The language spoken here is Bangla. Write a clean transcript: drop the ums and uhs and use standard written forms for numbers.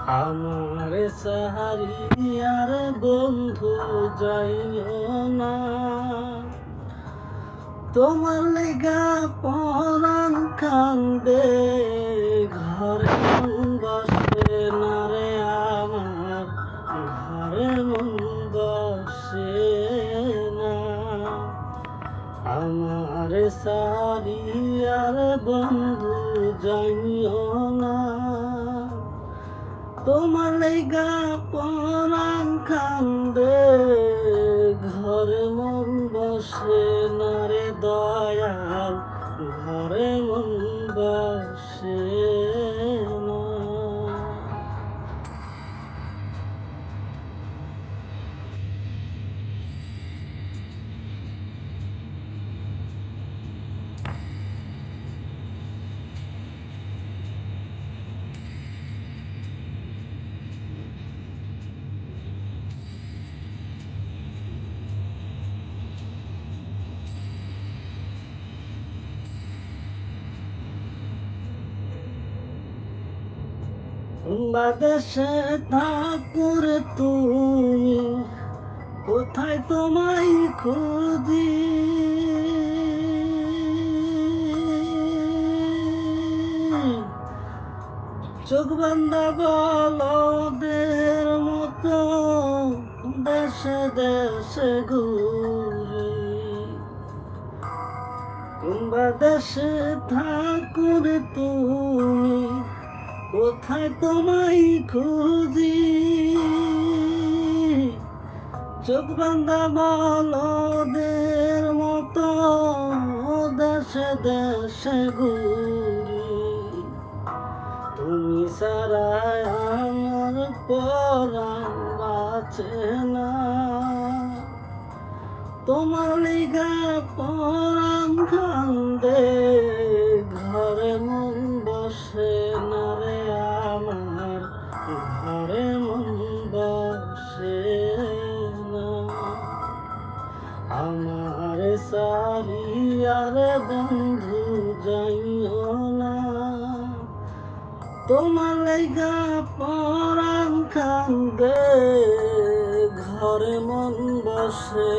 আমার সাহারিয়ার বন্ধু যাইও না, তোমার লেগা পরাণ কান্দে, ঘরে মন বসে না রে আমার, ঘরে মন বসে না। আমার সাহারিয়ার বন্ধু যাইও না, তোমার লেগা পরাণ কান্দে, ঘরে মন বসে না রে দয়াল, ঘরে মন বসে না। বাংলাদেশে থাকুরে তুমি, কোথায় তোমায় খুঁজি, চোখ বান্ধা বলদের মতো দেশে দেশে ঘুরি। কোনবা দেশে থাকুরে তুমি, কোথায় তোমায় খুঁজি, চোখ বান্ধা বলদের মতো দেশে দেশে ঘুরি। তুমি ছাড়া আমার পরাণ বাঁচে না, তোমার লিগা পরাণ কান্দে, ঘরে মন বসে না রে আমার, ঘরে মন বসে না। আমার সারিয়ার বন্ধু যাইও না, তোমার লেগা পরাণ কান্দে, ঘরে মন বসে